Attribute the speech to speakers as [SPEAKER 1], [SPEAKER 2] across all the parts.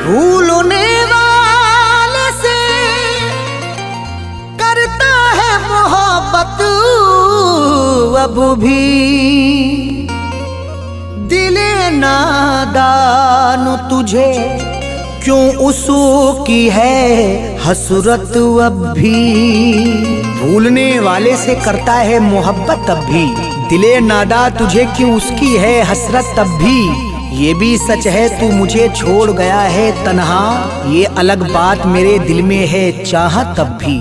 [SPEAKER 1] भूलने वाले से करता है मोहब्बत अब भी, दिले नादान तुझे क्यों उसकी है हसरत अब भी। भूलने वाले से करता है मोहब्बत अब भी, दिले नादा तुझे क्यों उसकी है हसरत तब भी। ये भी सच है तू मुझे छोड़ गया है तन्हा, ये अलग बात मेरे दिल में है चाहत तब भी।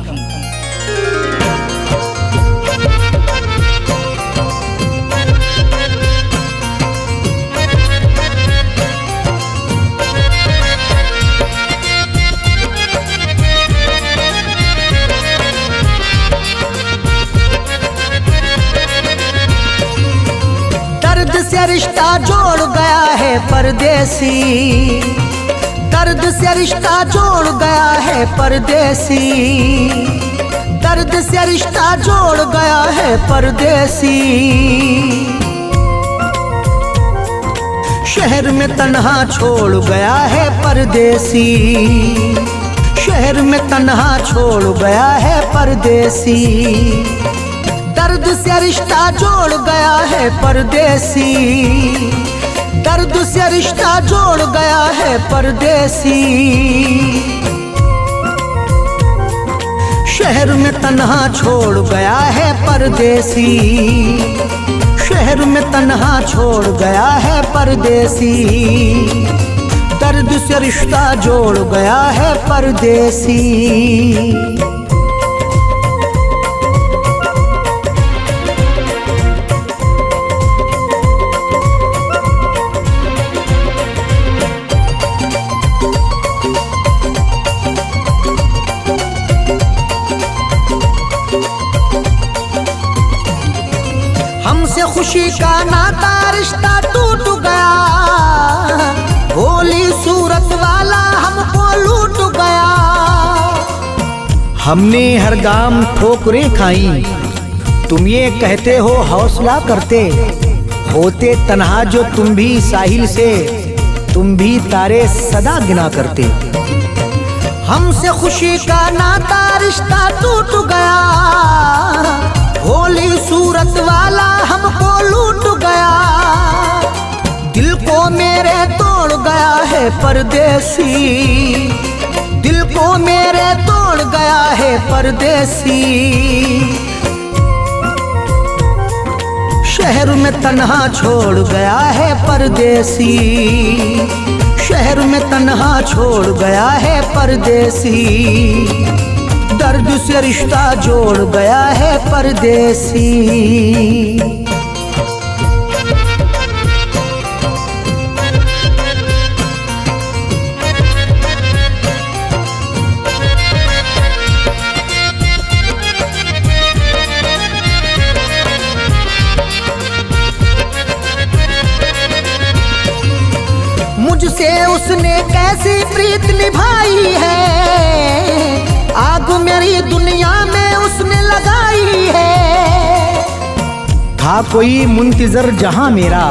[SPEAKER 1] दर्द से रिश्ता जोड़ गया है परदेसी, दर्द से रिश्ता जोड़ गया है परदेसी, दर्द से रिश्ता जोड़ गया है परदेसी। शहर में तन्हा छोड़ गया है परदेसी, शहर में तन्हा छोड़ गया है परदेसी। दर्द से रिश्ता जोड़ गया है परदेसी, दर्द से रिश्ता जोड़ गया है परदेसी। शहर में तन्हा छोड़ गया है परदेसी, शहर में तन्हा छोड़ गया है परदेसी। दर्द से रिश्ता जोड़ गया है परदेसी। हमसे खुशी का नाता रिश्ता टूट गया, भोली सूरत वाला हमको लूट गया। हमने हर गाम ठोकरें खाई, तुम ये कहते हो हौसला करते, होते तन्हा जो तुम भी साहिल से, तुम भी तारे सदा गिना करते। हमसे खुशी का नाता रिश्ता टूट गया, भोली सूरत वाला हमको लूट गया। दिल को मेरे तोड़ गया है परदेसी, दिल को मेरे तोड़ गया है परदेसी। शहर में तन्हा छोड़ गया है परदेसी, शहर में तन्हा छोड़ गया है परदेसी। दर्द से रिश्ता जोड़ गया है परदेसी। मुझसे उसने कैसी प्रीत निभाई है, आग मेरी दुनिया में उसने लगाई है। था कोई मुंतजर जहां मेरा,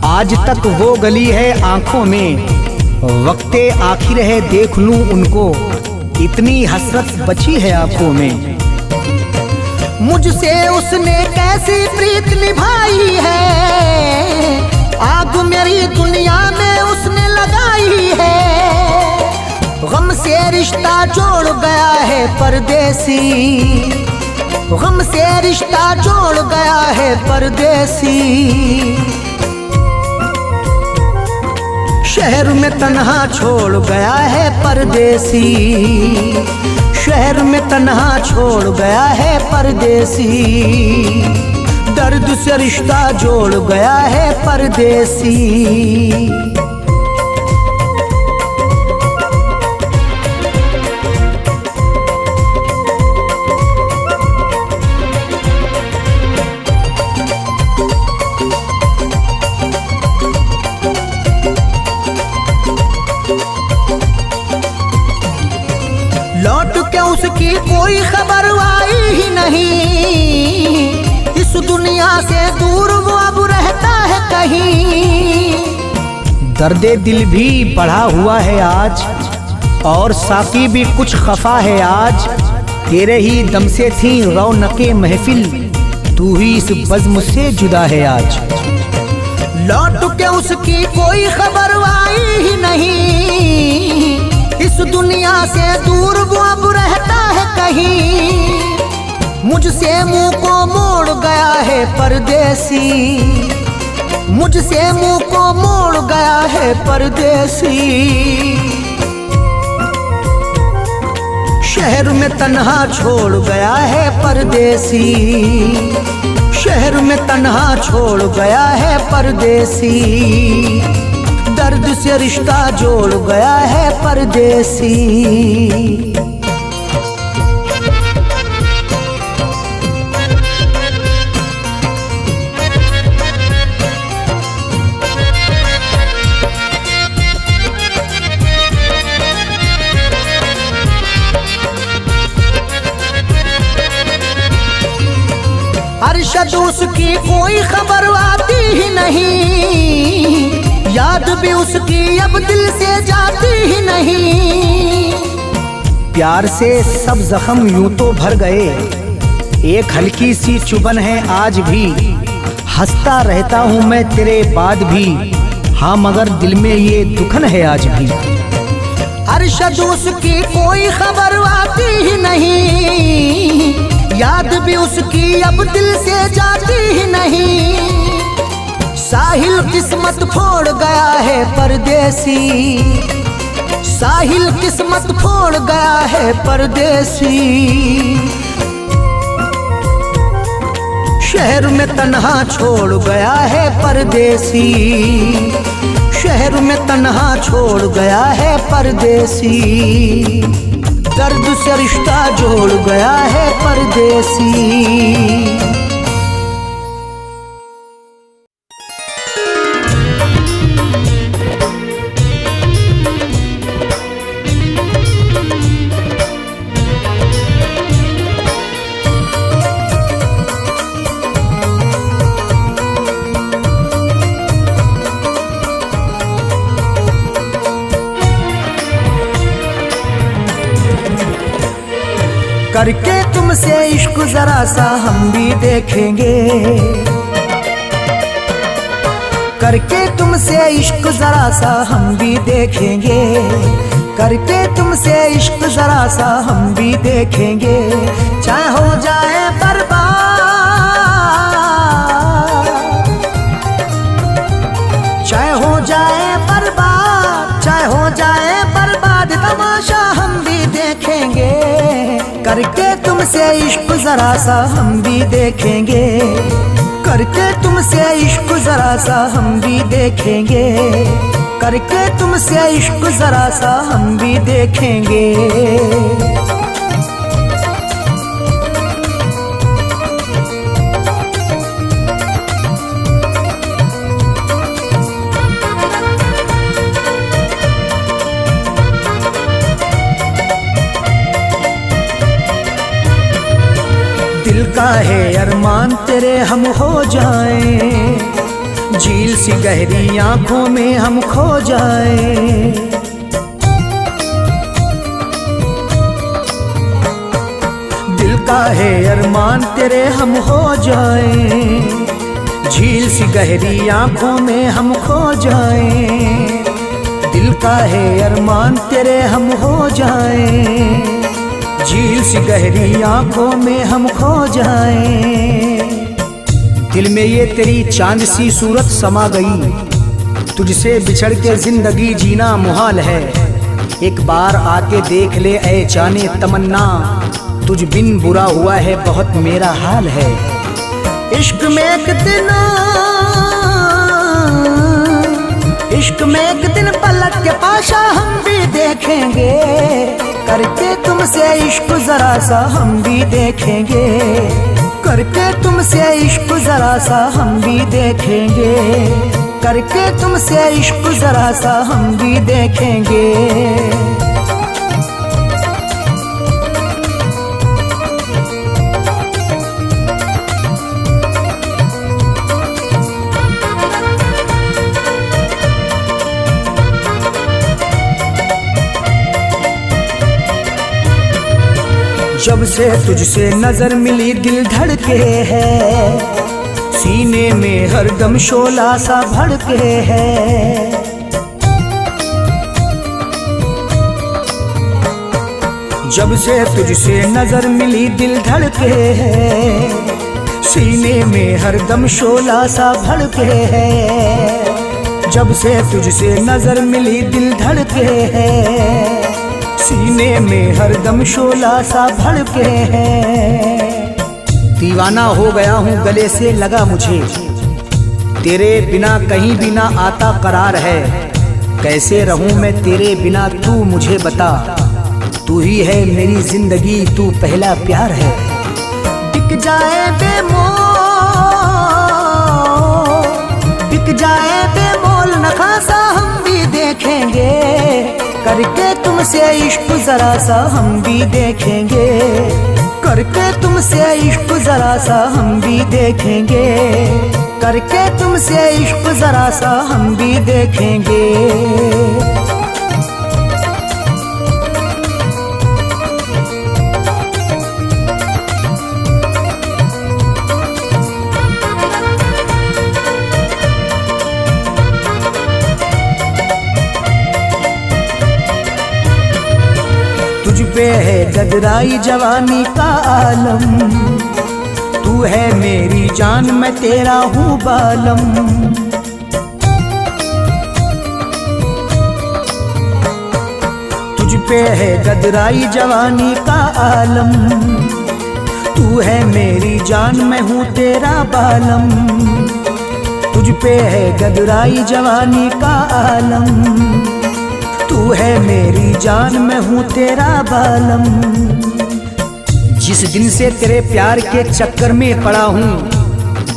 [SPEAKER 1] आज तक वो गली है आंखों में। वक्ते आखिर है देख लूं उनको, इतनी हसरत बची है आंखों में। मुझसे उसने कैसी प्रीत निभाई है, आग मेरी दुनिया में उसने लगाई है। गम से रिश्ता जोड़ गया है परदेसी, गम से रिश्ता जोड़ गया है परदेसी। शहर में तन्हा छोड़ गया है परदेसी, शहर में तन्हा छोड़ गया है परदेसी। दर्द से रिश्ता जोड़ गया है परदेसी। लौट के उसकी कोई खबर आई ही नहीं, इस दुनिया से दूर वो अब रहता है कहीं। दर्दे दिल भी बढ़ा हुआ है आज, और साकी भी कुछ खफा है आज। तेरे ही दम से थी रौनके महफिल, तू ही इस बज़्म से जुदा है आज। लौट के उसकी कोई खबर आई ही नहीं, इस दुनिया से दूर वो अब रहता है कहीं। मुझसे मुंह को मोड़ गया है परदेसी, मुझसे मुंह को मोड़ गया है परदेसी। शहर में तन्हा छोड़ गया है परदेसी, शहर में तन्हा छोड़ गया है परदेसी। दर्द से रिश्ता जोड़ गया है परदेसी। अरशद उसकी कोई खबर आती ही नहीं, याद भी उसकी अब दिल से जाती ही नहीं। प्यार से सब जख्म यूं तो भर गए, एक हल्की सी चुभन है आज भी। हंसता रहता हूँ मैं तेरे बाद भी, हाँ मगर दिल में ये दुखन है आज भी। अरशद उसकी कोई खबर आती ही नहीं, याद भी उसकी अब दिल से जाती ही नहीं। साहिल किस्मत फोड़ गया है परदेसी, साहिल किस्मत फोड़ गया है परदेसी। शहर में तन्हा छोड़ गया है परदेसी, शहर में तन्हा छोड़ गया है परदेसी। दर्द से रिश्ता जोड़ गया है परदेसी। करके तुमसे इश्क जरा सा हम भी देखेंगे, करके तुमसे इश्क जरा सा हम भी देखेंगे, करके तुमसे इश्क जरा सा हम भी देखेंगे। चाहे हो जाए बर्बाद, चाहे हो जाए बर्बाद, चाहे हो जाए बर्बाद, तमाशा हम भी देखेंगे। करके तुमसे इश्क जरा सा हम भी देखेंगे, करके तुमसे इश्क जरा सा हम भी देखेंगे, करके तुमसे इश्क जरा सा हम भी देखेंगे। दिल का है अरमान तेरे हम हो जाएं, झील सी गहरी आंखों में हम खो जाएं। दिल का है अरमान तेरे हम हो जाएं, झील सी गहरी आंखों में हम खो जाएं। दिल का है अरमान तेरे हम हो जाएं, झील सी गहरी आंखों में हम खो जाएं। दिल में ये तेरी चांद सी सूरत समा गई, तुझसे बिछड़ के जिंदगी जीना मुहाल है। एक बार आके देख ले ऐ जाने तमन्ना, तुझ बिन बुरा हुआ है बहुत मेरा हाल है। इश्क में एक दिन, इश्क में एक दिन पलट के पाशा हम भी देखेंगे, करके तुमसे इश्क जरा सा हम भी देखेंगे, करके तुमसे इश्क जरा सा हम भी देखेंगे, करके तुमसे इश्क जरा सा हम भी देखेंगे। जब से तुझसे नजर मिली दिल धड़के है, सीने में हरदम शोला सा भड़के है। जब से तुझसे नजर मिली दिल धड़के है, सीने में हरदम शोला सा भड़के है। जब से तुझसे नजर मिली दिल धड़के है, सीने में हरदम शोला सा भड़के है। दीवाना हो गया हूँ गले से लगा मुझे, तेरे बिना कहीं भी ना आता करार है। कैसे रहूँ मैं तेरे बिना तू मुझे बता, तू ही है मेरी जिंदगी, तू पहला प्यार है। बिक जाए बेमोल, बिक जाए बेमोल नखासा हम भी देखेंगे, करके तुमसे इश्क जरा सा हम भी देखेंगे, करके तुमसे इश्क जरा सा हम भी देखेंगे, करके तुमसे इश्क जरा सा हम भी देखेंगे। तुझ पे है गदराई जवानी का आलम, तू है मेरी जान मैं तेरा हूँ बालम। तुझ पे है गदराई जवानी का आलम, तू है मेरी जान मैं हूँ तेरा बालम। तुझ पे है गदराई जवानी का आलम, तू है मेरी जान मैं हूँ तेरा बालम। जिस दिन से तेरे प्यार के चक्कर में पड़ा हूँ,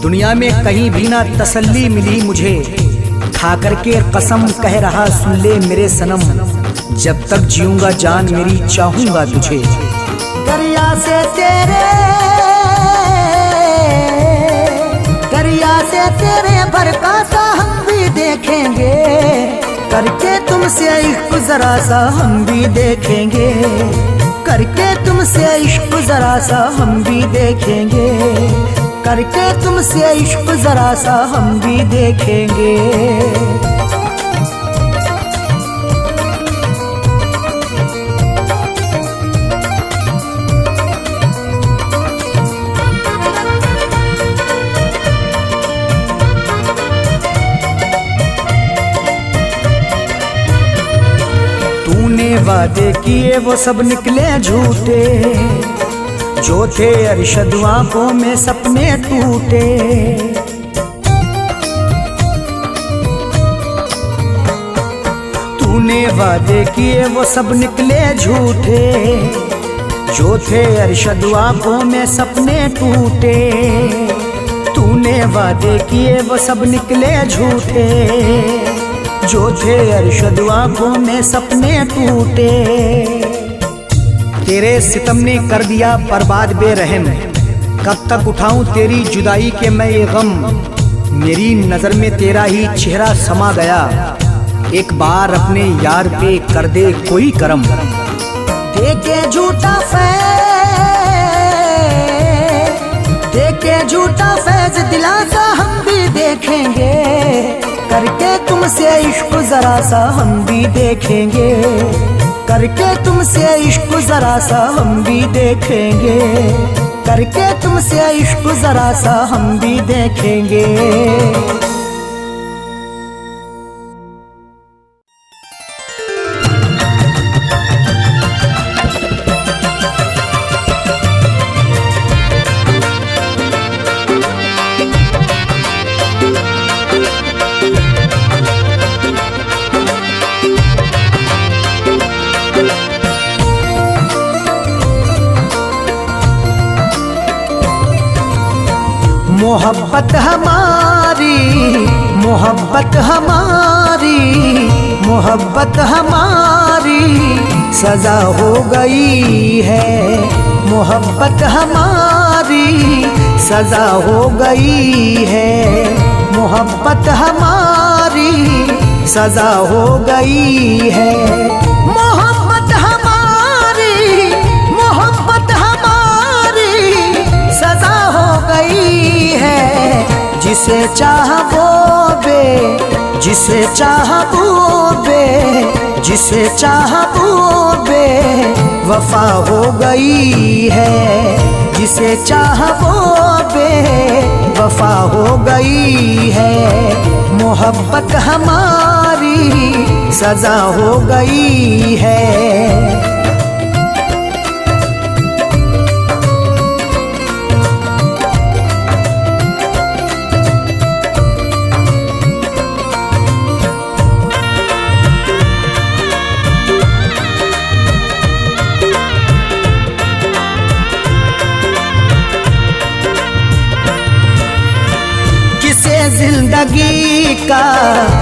[SPEAKER 1] दुनिया में कहीं भी ना तसल्ली मिली मुझे। खा करके कसम कह रहा सुन ले मेरे सनम, जब तक जीऊंगा जान मेरी चाहूंगा तुझे। दरिया से तेरे बरका सा हम भी देखेंगे, करके तुमसे इश्क जरा सा हम भी देखेंगे, करके तुमसे इश्क जरा सा हम भी देखेंगे, करके तुमसे इश्क जरा सा हम भी देखेंगे। वादे किए वो सब निकले झूठे, जो थे अरशद आंखों में सपने टूटे। तूने वादे किए वो सब निकले झूठे, जो थे अरशद आंखों में सपने टूटे। तूने वादे किए वो सब निकले झूठे, जो थे अरशद आंखों में सपने टूटे। तेरे सितम ने कर दिया बर्बाद बेरहम, कब तक उठाऊं तेरी जुदाई के मैं ये गम। मेरी नजर में तेरा ही चेहरा समा गया, एक बार अपने यार पे कर दे कोई करम। देके झूठा फैज दिलासा हम भी देखेंगे, करके तुमसे इश्क जरा सा हम भी देखेंगे, करके तुमसे इश्क जरा सा हम भी देखेंगे, करके तुमसे इश्क जरा सा हम भी देखेंगे। मोहब्बत हमारी, मोहब्बत हमारी, मोहब्बत हमारी सजा हो गई है। मोहब्बत हमारी सजा हो गई है, मोहब्बत हमारी सजा हो गई है। मोहब्बत हमारी, मोहब्बत हमारी जिसे चाहोगे, जिसे चाहोगे, जिसे चाहोगे वफा हो गई है। जिसे चाहोगे वफा हो गई है। मोहब्बत हमारी सजा हो गई है। जिंदगी का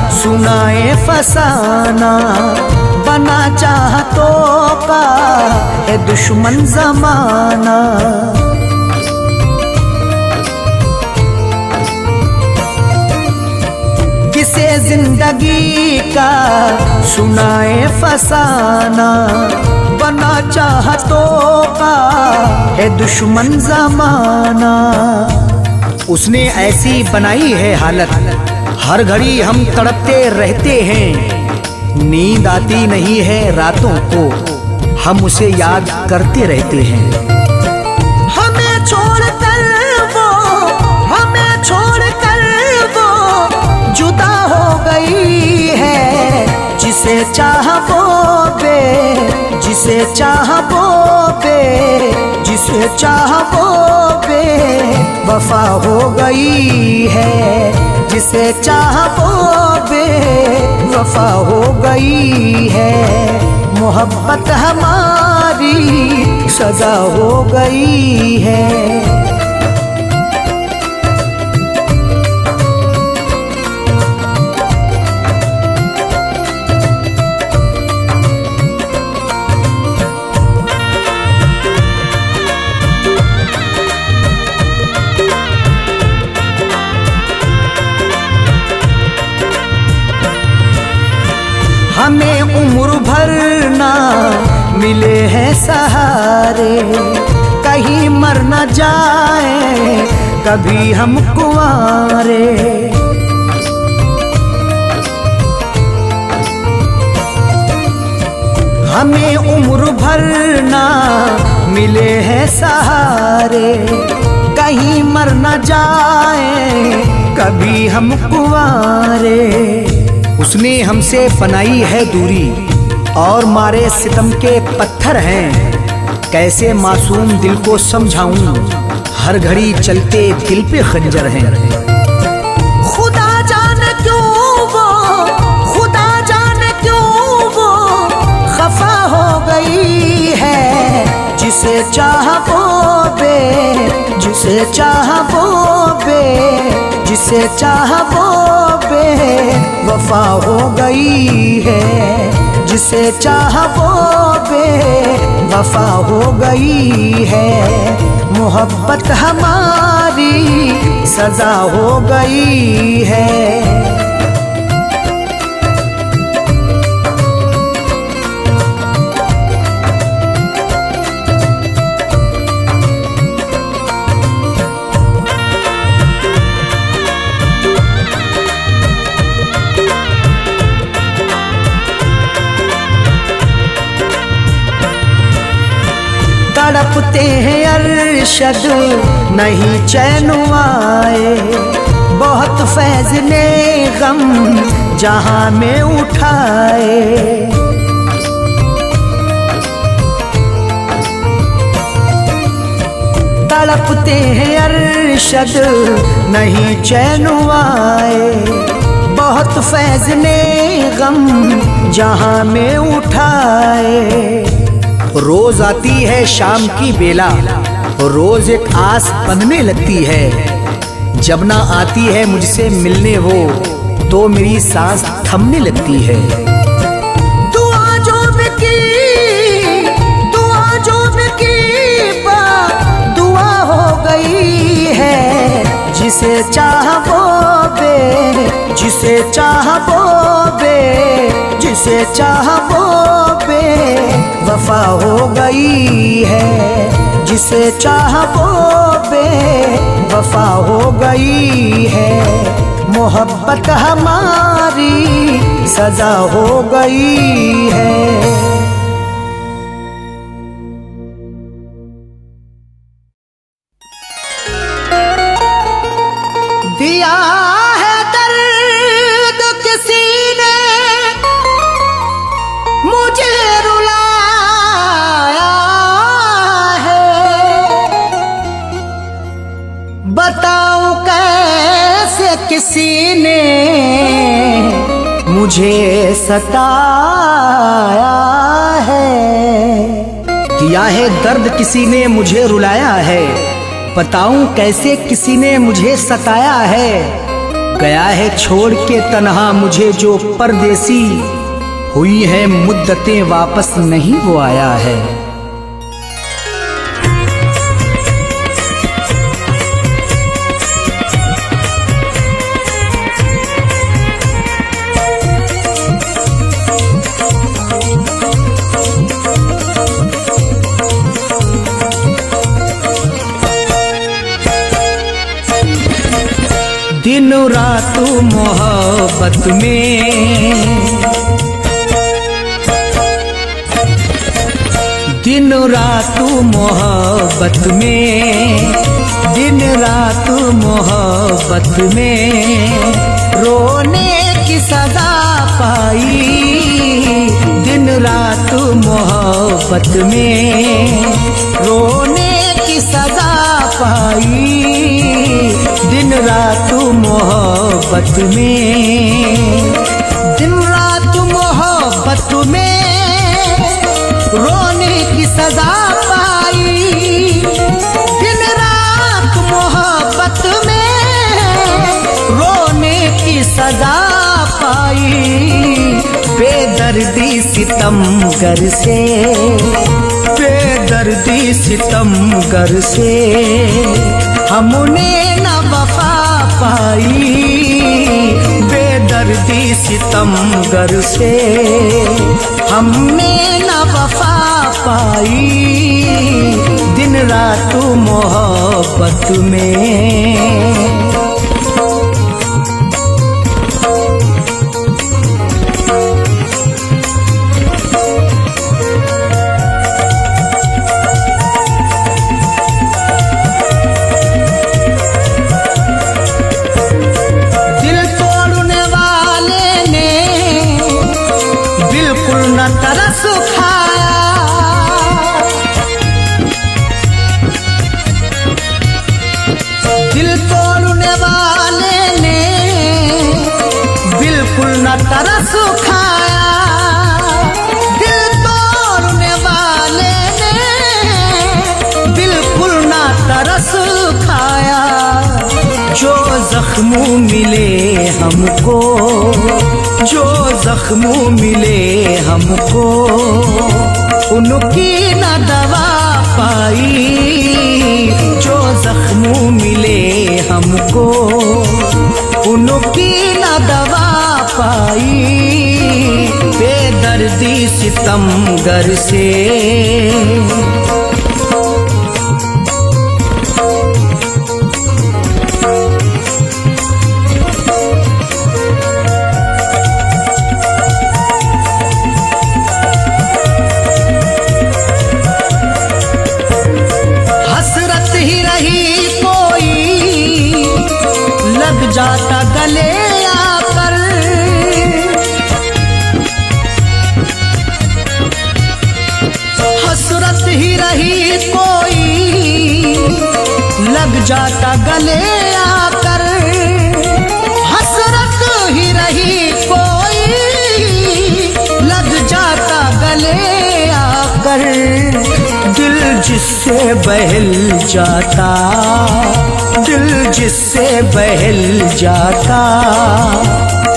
[SPEAKER 1] सुनाए फसाना, बना चाहतों का है दुश्मन जमाना। किसे जिंदगी का सुनाए फसाना, बना चाहतों का है दुश्मन जमाना। उसने ऐसी बनाई है हालत, हर घड़ी हम तड़पते रहते हैं। नींद आती नहीं है रातों को, हम उसे याद करते रहते हैं। हमें छोड़कर वो, हमें छोड़कर वो जुदा हो गई है। जिसे चाहोगे, जिसे चाहोगे, जिसे चाहोगे वफा हो गई है। जिसे चाहोगे वफा हो गई है। मोहब्बत हमारी सजा हो गई है। हमें उम्र भर ना मिले हैं सहारे, कहीं मर न जाए कभी हम कुंवारे। हमें उम्र भर ना मिले हैं सहारे, कहीं मर न जाए कभी हम कुंवारे। उसने हमसे बनाई है दूरी और मारे सितम के पत्थर हैं। कैसे मासूम दिल को समझाऊं, हर घड़ी चलते दिल पे खंजर हैं। खुदा जाने क्यों वो, खुदा जाने क्यों वो खफा हो गई है। जिसे चाहोगे, जिसे चाहोगे, जिसे चाहोगे वफा हो गई है। जिसे चाहोगे वफा हो गई है। मोहब्बत हमारी सजा हो गई है। तड़पते हैं अरशद नहीं चैन आए, बहुत फैज ने गम जहां में उठाए। तड़पते हैं अरशद नहीं चैन आए, बहुत फैज ने गम जहां में उठाए। रोज आती है शाम की बेला, रोज एक आस बंधने लगती है। जब ना आती है मुझसे मिलने वो, तो मेरी सांस थमने लगती है। दुआ जो की, दुआ जो की दुआ हो गई है। जिसे चाहोगे, जिसे चाहोगे, जिसे चाहोगे वफा हो गई है। जिसे चाह वो बेवफा हो गई है, मोहब्बत हमारी सजा हो गई है। दिया है दर्द किसी ने मुझे रुलाया है, बताऊं कैसे किसी ने मुझे सताया है। दिया है दर्द किसी ने मुझे रुलाया है, बताऊं कैसे किसी ने मुझे सताया है। गया है छोड़ के तन्हा मुझे जो परदेसी, हुई है मुद्दतें वापस नहीं वो आया है। दिन रात मोहब्बत में, दिन रात मोहब्बत में, दिन रात मोहब्बत में रोने की सजा पाई। दिन रात मोहब्बत में रोने की सजा पाई। दिन रात मोहब्बत में, दिन रात मोहब्बत में रोने की सजा पाई। दिन रात मोहब्बत में रोने की सजा पाई। बेदर्दी सितमगर से, बेदर्दी सितमगर से हमने न वफा पाई। बेदर्दी सितमगर से हमने न वफा पाई। दिन रात मोहब्बत में। तरस खाया दिल तोड़ने वाले ने, बिल्कुल न तरस खाया। दिल तोड़ने वाले ने बिल्कुल न तरस खाया। जो जख्म मिले हमको, जो जख्म मिले हमको, उनकी न दवा पाई। जो जख्म मिले हमको, उनकी न दवा पाई। बेदर्दी सितमगर से जाता गले आकर। हसरत ही रही कोई लग जाता गले आकर। हसरत ही रही कोई लग जाता गले आकर। दिल जिससे बहल जाता, दिल जिससे बहल जाता,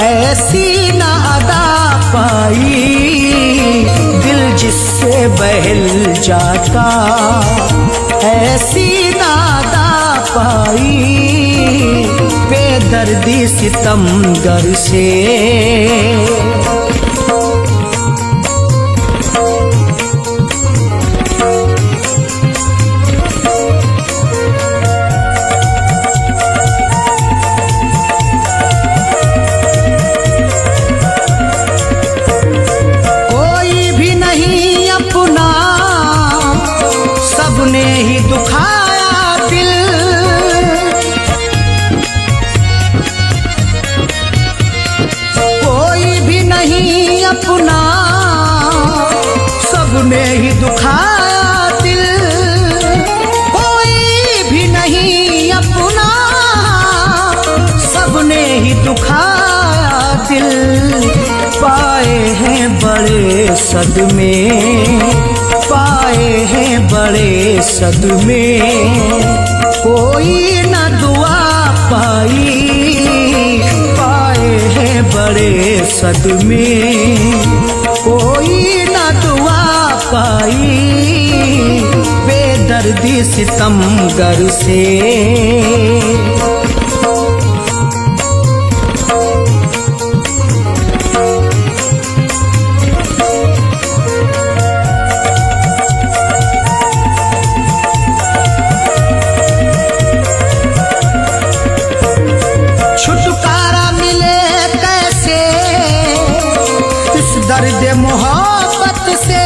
[SPEAKER 1] ऐसी ना अदा पाई। दिल जिससे बहल जाता, ऐसी ना अदा पाई। बेदर्दी सितमगर से अपना, सबने ही दुखाया दिल, कोई भी नहीं अपना, सबने ही दुखाया दिल। पाए हैं बड़े सदमे, पाए हैं बड़े सदमे, कोई न दुआ पाई। पाए हैं बड़े सदमे, कोई न दुआ पाई। बेदर्दी सितमगर से छुटकारा मिले कैसे इस दर्द मोहब्बत से।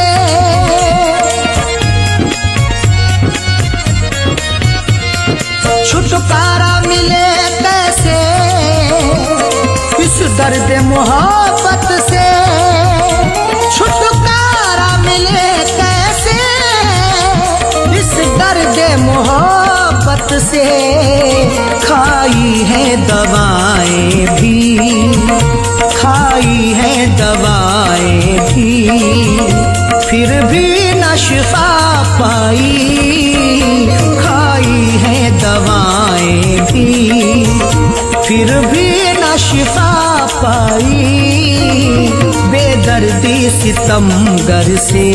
[SPEAKER 1] छुटकारा मिले कैसे इस दर्द मोहब्बत से। छुटकारा मिले कैसे इस दर्द मोहब्बत से। खाई है दवाएं भी, खाई है दवाएं भी, फिर भी न शिफा पाई। खाई है दवाएं भी, फिर भी न शिफा पाई। बेदर्दी सितमगर से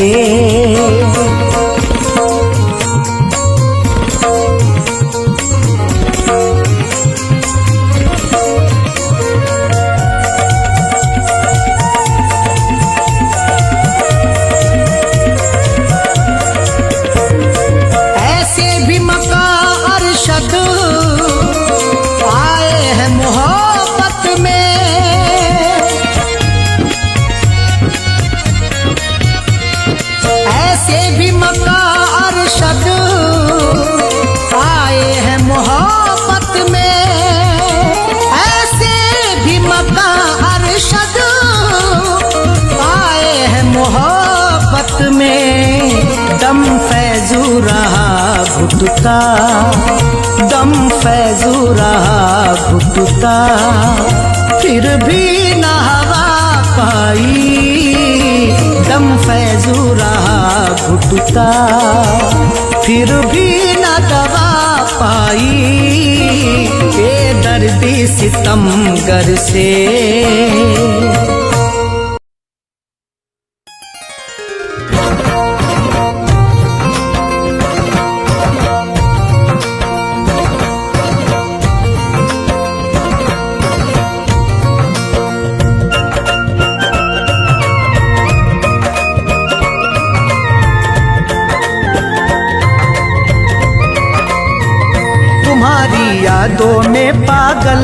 [SPEAKER 1] में दम फैजू रहा घुटता, दम फैजू रहा घुटता, फिर भी न हवा पाई। दम फैजू रहा घुटता, फिर भी न दवा पाई। बेदर्दी सितमगर से यादों में पागल,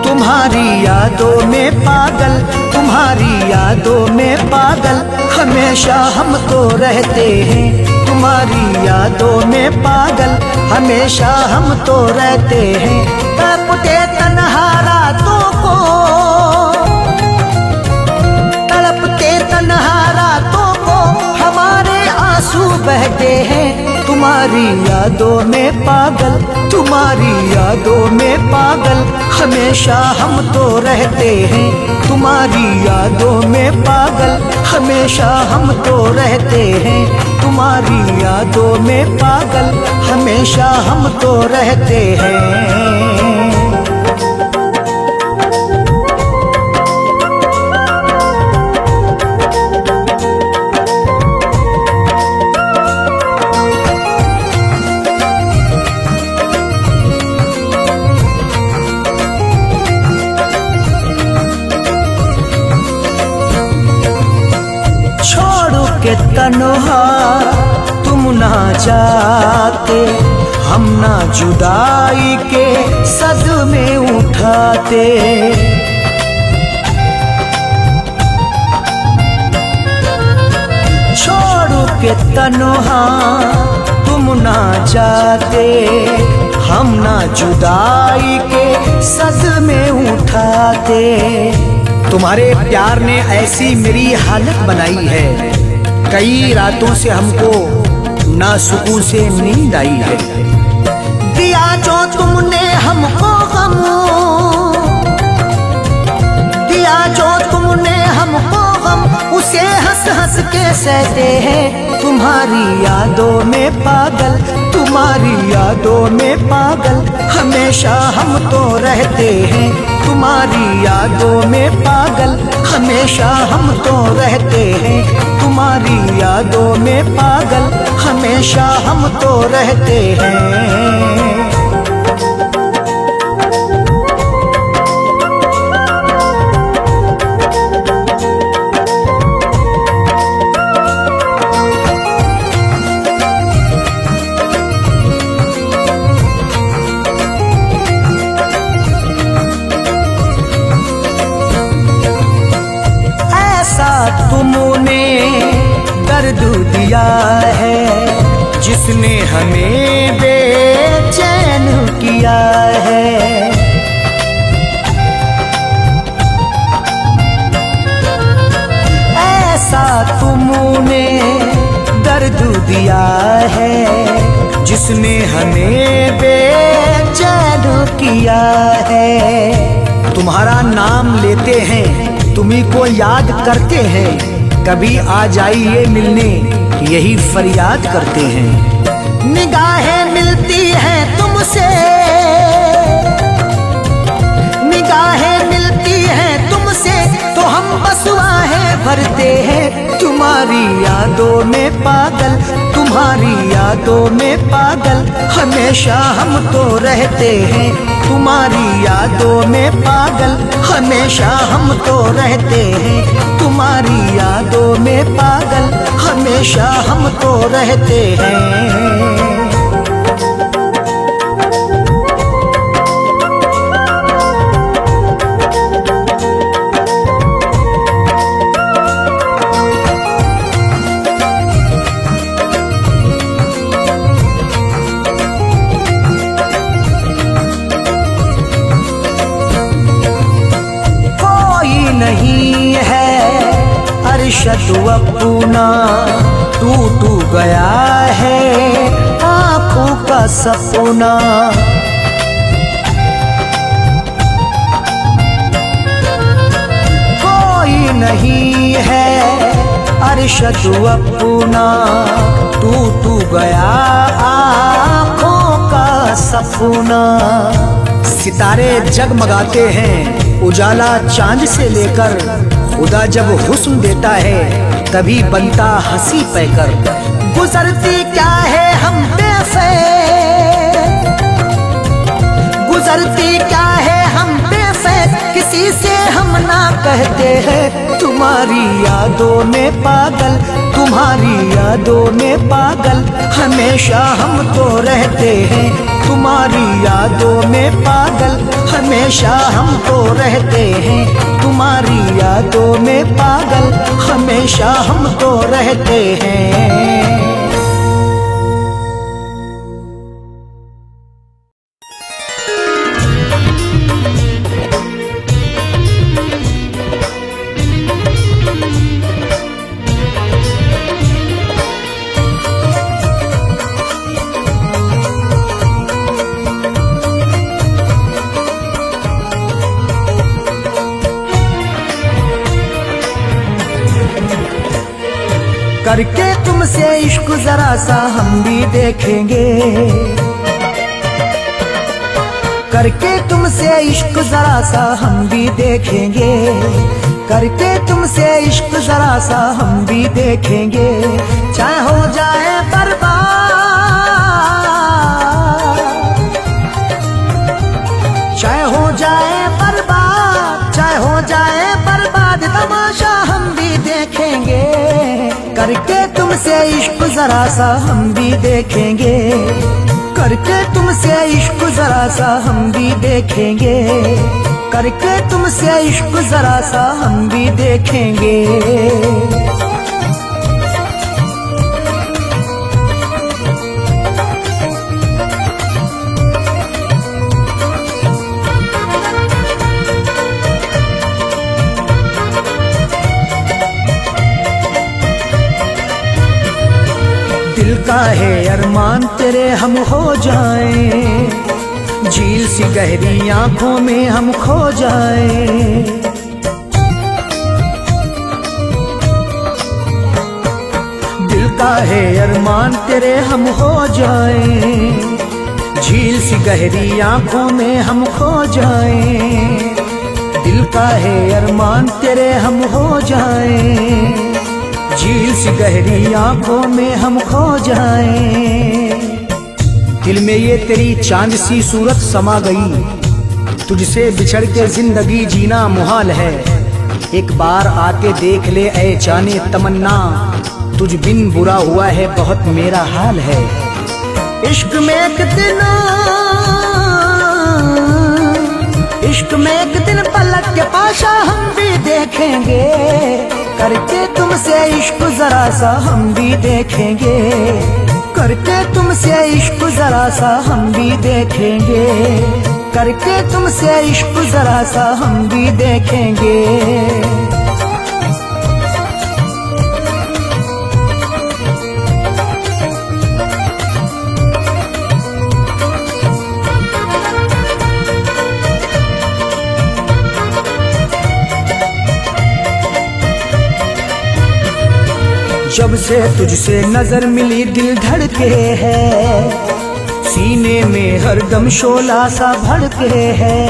[SPEAKER 1] तुम्हारी यादों में पागल, तुम्हारी यादों में पागल, हमेशा हम तो रहते हैं। तुम्हारी यादों में पागल, हमेशा हम तो रहते हैं। तड़पते तन्हा रातों को, तड़पते तन्हा रातों को, हमारे आंसू बहते हैं। तुम्हारी यादों में पागल, तुम्हारी यादों में पागल, हमेशा हम तो रहते हैं। तुम्हारी यादों में पागल, हमेशा हम तो रहते हैं। तुम्हारी यादों में पागल, हमेशा हम तो रहते हैं। के तन्हा तुम ना जाते, हम ना जुदाई के सदमे उठाते। छोड़ के तन्हा तुम ना जाते, हम ना जुदाई के सदमे उठाते। तुम्हारे प्यार ने ऐसी मेरी हालत बनाई है, कई रातों से हमको ना सुकून से नींद आई है। दिया जो तुमने हमको गम, दिया जो तुमने हमको गम, उसे हंस हंस के सहते हैं। तुम्हारी यादों में पागल, तुम्हारी यादों में पागल, हमेशा हम तो रहते हैं। तुम्हारी यादों में पागल, हमेशा हम तो रहते हैं। तुम्हारी यादों में पागल, हमेशा हम तो रहते हैं। तुमने दर्द दिया है जिसने हमें बेचैन किया है। ऐसा तुमने दर्द दिया है जिसने हमें बेचैन किया है। तुम्हारा नाम लेते हैं, तुम्ही को याद करते हैं, कभी आ जाइए मिलने यही फरियाद करते हैं। निगाहें मिलती हैं तुमसे, निगाहें मिलती हैं तुमसे, तो हम बस आहें भरते हैं। तुम्हारी यादों में पागल, तुम्हारी यादों में पागल, हमेशा हम तो रहते हैं। तुम्हारी यादों में पागल, हमेशा हम तो रहते हैं। तुम्हारी यादों में पागल, हमेशा हम तो रहते हैं। नहीं है अरशद अपना, टूट गया है आँखों का सपना। कोई नहीं है अरशद अपना, टूट गया आँखों का सपना। सितारे जगमगाते हैं उजाला चांद से लेकर, खुदा जब हुस्न देता है तभी बनता हंसी पैकर। गुजरती क्या है हम पे से, गुजरती क्या है हम पे से, किसी से हम ना कहते हैं। तुम्हारी यादों में पागल, तुम्हारी यादों में पागल, हमेशा हम तो रहते हैं। तुम्हारी यादों में पागल, हमेशा हम तो रहते हैं। तुम्हारी यादों में पागल, हमेशा हम तो रहते हैं। करके तुमसे इश्क जरा सा हम भी देखेंगे, करके तुमसे इश्क जरा सा हम भी देखेंगे, करके तुमसे इश्क जरा सा हम भी देखेंगे। चाहे हो जाए बर्बाद, चाहे हो जाए बर्बाद, चाहे हो जाए बर्बाद, तमाशा हम भी देखेंगे। करके तुमसे इश्क जरा सा हम भी देखेंगे, करके तुमसे इश्क जरा सा हम भी देखेंगे, करके तुमसे इश्क जरा सा हम भी देखेंगे। का है अरमान तेरे हम हो जाएं, झील सी गहरी आंखों में हम खो जाएं। दिल का है अरमान तेरे हम हो जाएं, झील सी गहरी आंखों में हम खो जाएं। दिल का है अरमान तेरे हम हो जाएं, झील सी गहरी आंखों में हम खो जाएं। दिल में ये तेरी चांद सी सूरत समा गई, तुझसे बिछड़ के जिंदगी जीना मुहाल है। एक बार आके देख ले ऐ जाने तमन्ना, तुझ बिन बुरा हुआ है बहुत मेरा हाल है। इश्क में एक दिन, इश्क में एक दिन पलट के पाशा हम भी देखेंगे, करके तुमसे इश्क जरा सा हम भी देखेंगे, करके तुमसे इश्क जरा सा हम भी देखेंगे, करके तुमसे इश्क जरा सा हम भी देखेंगे। जब से तुझसे नजर मिली दिल धड़के है, सीने में हरदम शोला सा भड़के है।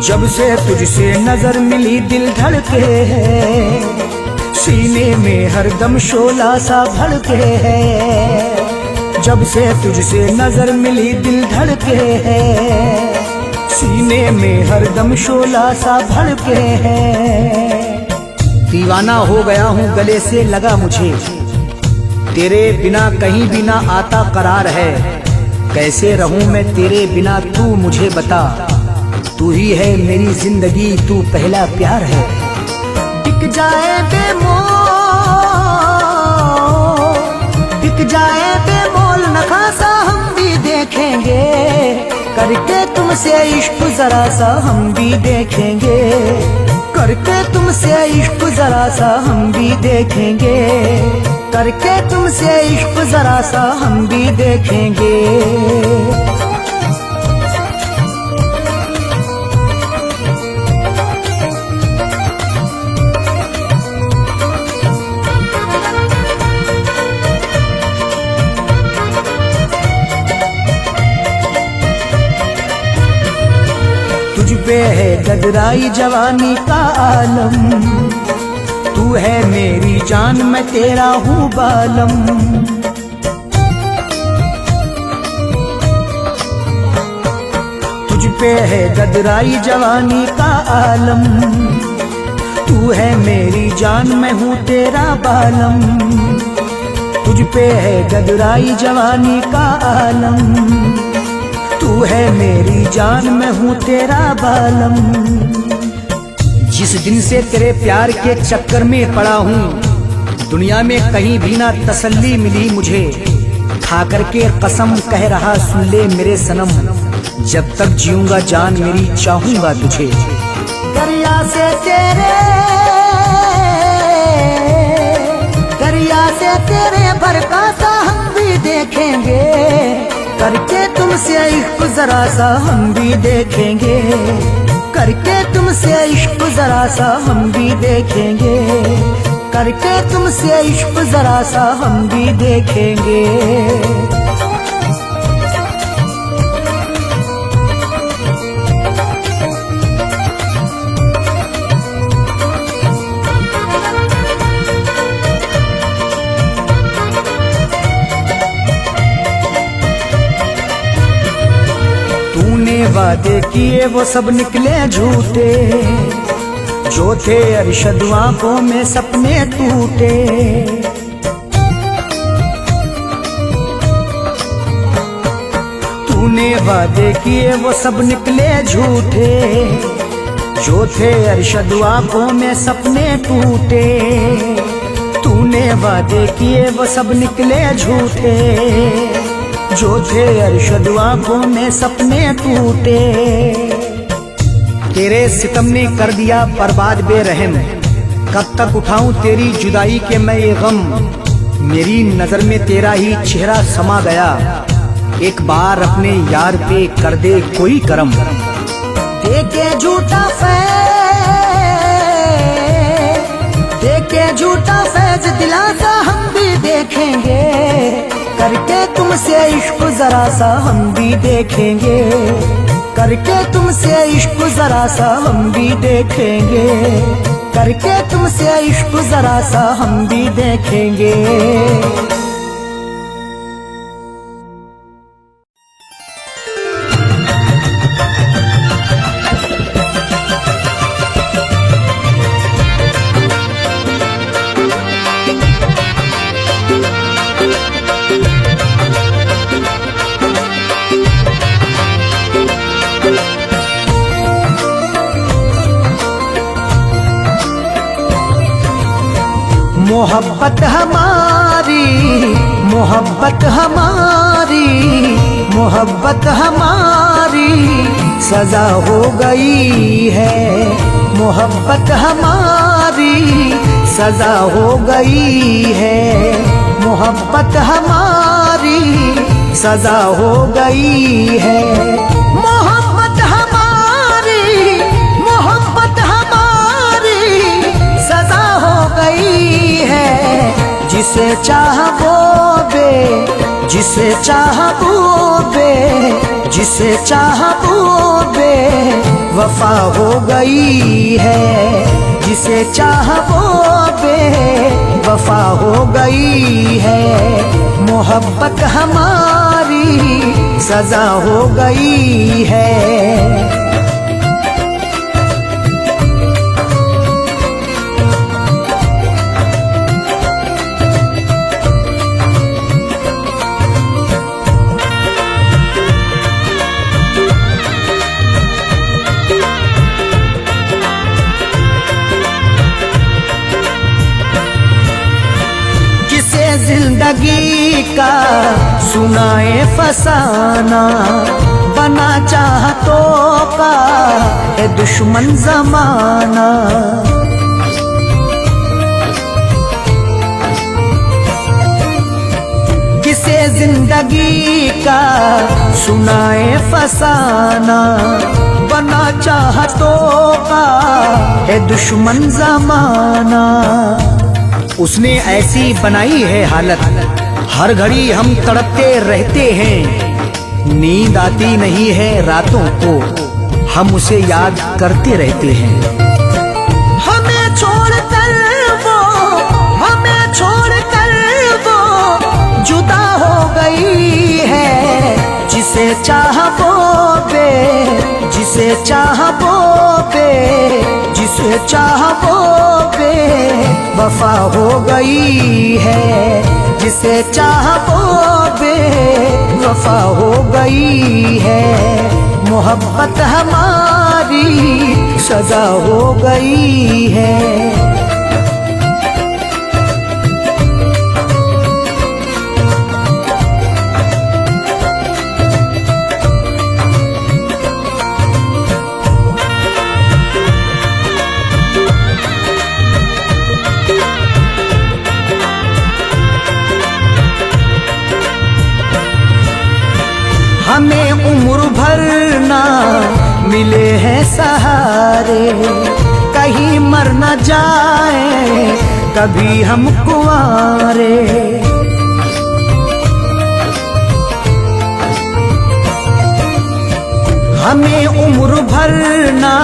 [SPEAKER 1] जब से तुझसे नजर मिली दिल धड़के है, सीने में हरदम शोला सा भड़के है। जब से तुझसे नजर मिली दिल धड़के है, सीने में हरदम शोला सा भड़के है। दीवाना हो गया हूँ गले से लगा मुझे, तेरे बिना कहीं भी ना आता करार है। कैसे रहूं मैं तेरे बिना तू मुझे बता, तू ही है मेरी जिंदगी तू पहला प्यार है। बिक जाए बेमोल, बिक जाए बेमोल नखासा हम भी देखेंगे, करके तुमसे इश्क जरा सा हम भी देखेंगे, करके तुमसे इश्क जरा सा हम भी देखेंगे, करके तुमसे इश्क जरा सा हम भी देखेंगे। तुझ पे है गदराई जवानी का आलम, तू है मेरी जान मैं तेरा हूँ बालम। तुझ पे है गदराई जवानी का आलम, तू है मेरी जान मैं हूँ तेरा बालम। तुझ पे है गदराई जवानी का आलम, तू है मेरी जान मैं हूँ तेरा बालम। जिस दिन से तेरे प्यार के चक्कर में पड़ा हूँ, दुनिया में कहीं भी ना तसल्ली मिली मुझे। खा करके कसम कह रहा सुन ले मेरे सनम, जब तक जीऊंगा जान मेरी चाहूंगा तुझे। दरिया से तेरे, दरिया से तेरे बरकाता हम भी देखेंगे, करके तुमसे इश्क जरा सा हम भी देखेंगे, करके तुमसे इश्क जरा सा हम भी देखेंगे, करके तुमसे इश्क जरा सा हम भी देखेंगे। वादे किए वो सब निकले झूठे, जो थे अरशद आंखों में सपने टूटे। तूने वादे किए वो सब निकले झूठे, जो थे अरशद आंखों में सपने टूटे। तूने वादे किए वो सब निकले झूठे, जो थे अरशद आंखों में सपने टूटे। तेरे सितम ने कर दिया बर्बाद बेरहम, कब तक उठाऊं तेरी जुदाई के मैं ये गम, मेरी नजर में तेरा ही चेहरा समा गया। एक बार अपने यार पे कर दे कोई करम।
[SPEAKER 2] देके झूठा फैज दिलासा हम भी देखेंगे, करके तुमसे इश्क जरा सा हम भी देखेंगे, करके तुमसे इश्क जरा सा हम भी देखेंगे, करके तुमसे इश्क जरा सा हम भी देखेंगे।
[SPEAKER 1] मोहब्बत हमारी, मोहब्बत हमारी, मोहब्बत हमारी सजा हो गई है, मोहब्बत हमारी सजा हो गई है, मोहब्बत हमारी सजा हो गई है, मोहब्बत हमारी, मोहब्बत हमारी सजा हो गई है। जिसे चाह वो बे, जिसे चाह वो बे, जिसे चाह वो बे वफा हो गई है, जिसे चाह वो बे वफा हो गई है, मोहब्बत हमारी सजा हो गई है। जिंदगी का सुनाए फसाना, बना चाहतों का है दुश्मन जमाना, किसे जिंदगी का सुनाए फसाना, बना चाहतों का है दुश्मन जमाना। उसने ऐसी बनाई है हालत, हर घड़ी हम तड़पते रहते हैं, नींद आती नहीं है रातों को, हम उसे याद करते रहते हैं।
[SPEAKER 2] हमें छोड़कर वो, हमें छोड़कर वो जुदा हो गई है, जिसे चाह वो बे, जिसे चाह वो बे, जिसे चाह वो बे वफा हो गई है, जिसे चाह वो बे वफा हो गई है, मोहब्बत हमारी सजा हो गई है।
[SPEAKER 1] हमें उम्र भर ना मिले हैं सहारे, कहीं मर न जाए कभी हम कुंवारे, हमें उम्र भर ना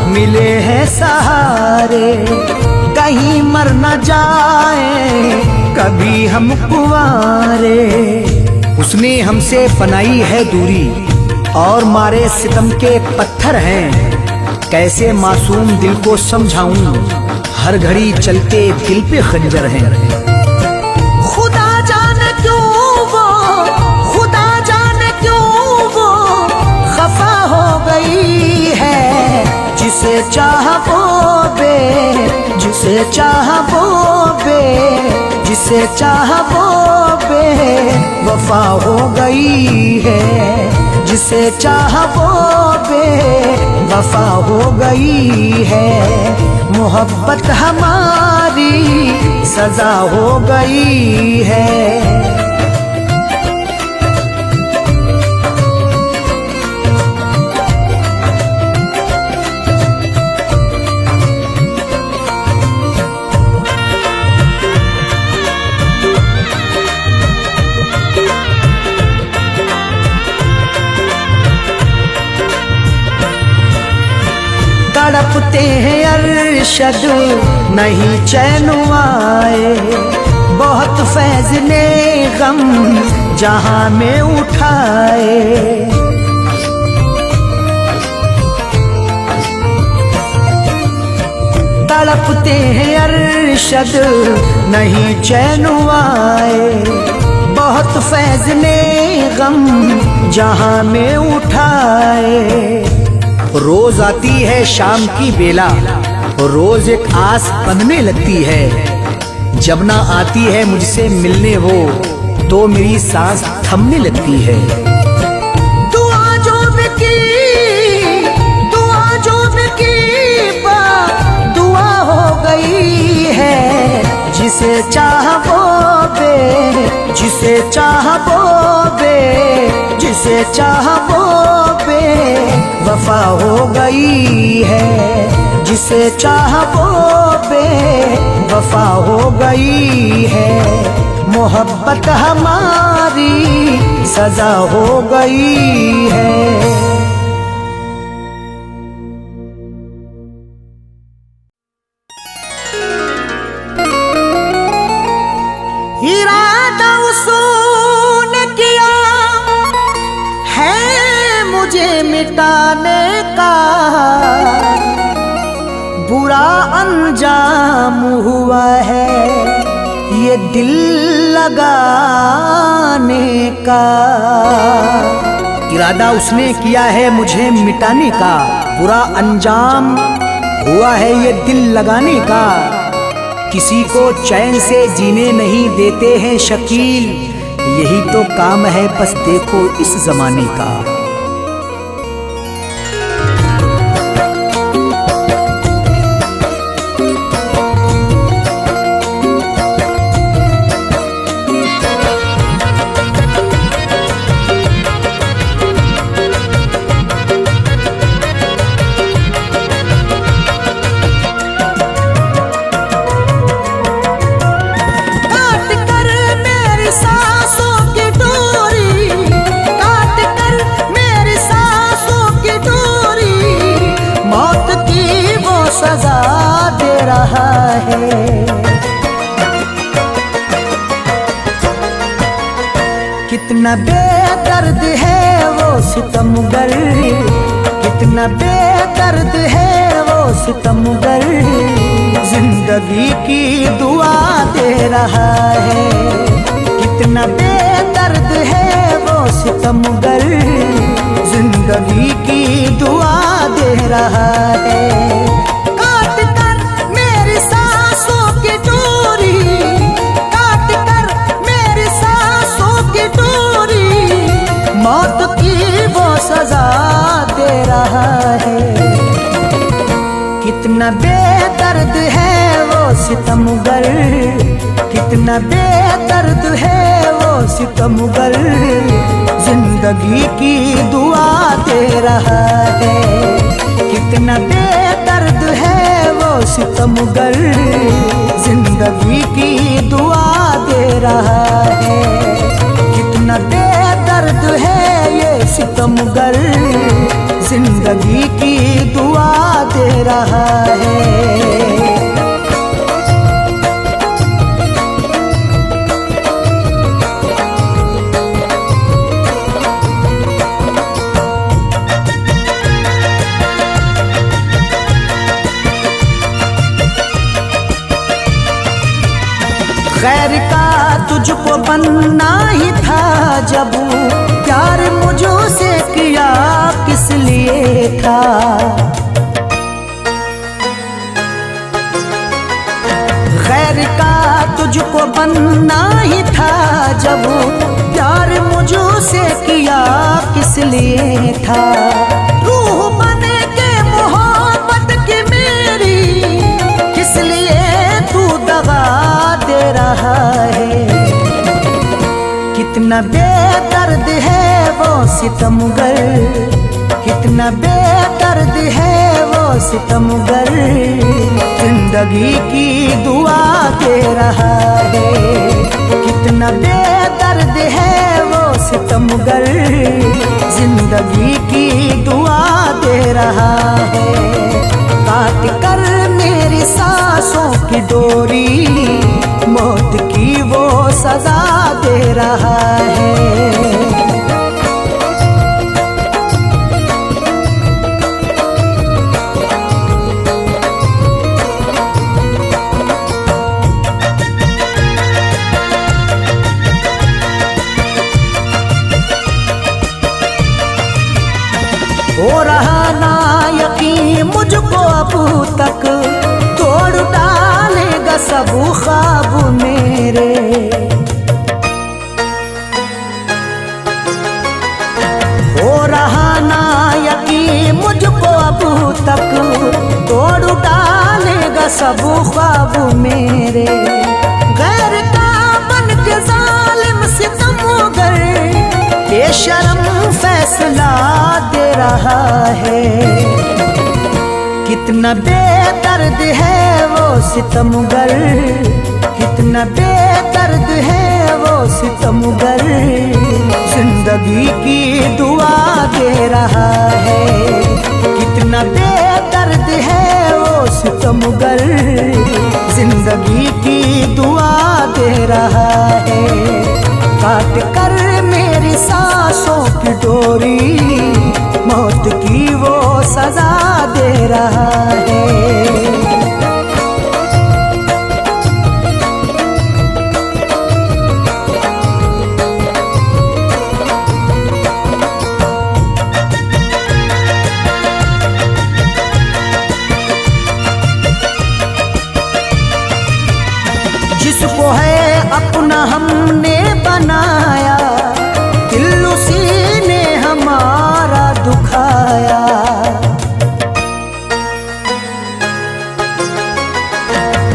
[SPEAKER 1] मिले हैं सहारे, कहीं मर न जाए कभी हम कुंवारे। उसने हमसे बनाई है दूरी और मारे सितम के पत्थर हैं, कैसे मासूम दिल को समझाऊं, हर घड़ी चलते दिल पे खंजर हैं।
[SPEAKER 2] खुदा जाने क्यों वो, खुदा जाने क्यों वो खफा हो गई है, जिसे चाह वो बे, जिसे चाह वो बे, जिसे चाह वो बे वफा हो गई है, जिसे चाह वो बे वफा हो गई है, मोहब्बत हमारी सजा हो गई है। तड़पते हैं अरशद नहीं चैन आए, बहुत फैज़ ने गम जहां में उठाए। तड़पते हैं अरशद नहीं चैन आए, बहुत फैज़ ने गम जहां में उठाए। रोज आती है शाम की बेला, रोज एक आस बनने लगती है। जब ना आती है मुझसे मिलने वो, तो मेरी सांस थमने लगती है।
[SPEAKER 1] दुआ जो की दुआ हो गई है।
[SPEAKER 2] जिसे चाहो बे, जिसे चाहो बे, जिसे चाहो बे वफा हो गई है। जिसे चाहो बे वफा हो गई है। मोहब्बत हमारी सजा हो गई है।
[SPEAKER 1] इरादा उसने किया है मुझे मिटाने का, बुरा अंजाम हुआ है ये दिल लगाने का।
[SPEAKER 2] इरादा उसने किया है मुझे मिटाने का, बुरा अंजाम हुआ है ये दिल लगाने का। किसी को चैन से जीने नहीं देते हैं शकील, यही तो काम है बस देखो इस जमाने का। कितना बेदर्द है वो सितमगर, कितना बेदर्द है वो सितमगर, जिंदगी की दुआ दे रहा है। कितना बेदर्द है वो सितमगर, जिंदगी की दुआ दे रहा है।
[SPEAKER 1] काट कर मेरी सांसों की डोरी, काट कर मेरी सांसों की डोरी,
[SPEAKER 2] मौत की वो सजा दे रहा है। कितना बेदर्द है वो सितमगर, कितना बेदर्द है वो सितमगर, जिंदगी की दुआ दे रहा है। कितना बेदर्द है वो सितमगर, जिंदगी की दुआ दे रहा है। कितना बेदर्द है ये सितमगर, जिंदगी की दुआ दे रहा है।
[SPEAKER 1] खैर का तुझको बनना ही था जब, प्यार मुझो से किया किस लिए था। खैर का तुझको बनना ही था जब, प्यार मुझो से किया किस लिए था। रूह बने के मोहब्बत की मेरी,
[SPEAKER 2] कितना बेदर्द है वो सितमगर, कितना बेदर्द है वो सितमगर, जिंदगी की दुआ दे रहा है। कितना बेदर्द है वो सितमगर, जिंदगी की दुआ दे रहा है। काट कर मेरी सांसों की डोरी, मौत की वो सजा दे रहा है। हो रहा ना यकीन मुझको अब तक, तोड़ डालेगा सब ख्वाब मेरे। हो रहा ना यकीन मुझको अब तक, तोड़ डालेगा सब ख्वाब मेरे। गैर का बन के जालिम सितमगर, बेशर्म फैसला दे रहा है। कितना बेदर्द है वो सितमगर, कितना बेदर्द है वो सितमगर, जिंदगी की दुआ दे रहा है। कितना बेदर्द है वो सितमगर, जिंदगी की दुआ दे रहा है। काट कर मेरी सांसों की डोरी, मौत की वो सजा दे रहा है। जिसको है अपना हमने बनाया, दिल उसी ने हमारा दुखाया।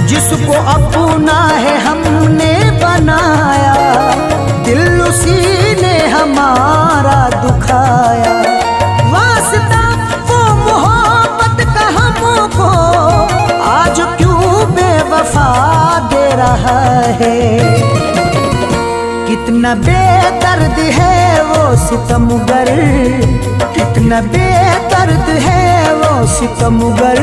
[SPEAKER 2] जिसको अपना है हमने बनाया, दिल उसी ने हमारा दुखाया। वास्ता वो मोहब्बत का हमको आज क्यों बेवफा दे रहा है। कितना बेदर्द है वो सितमगर, कितना बेदर्द है वो सितमगर,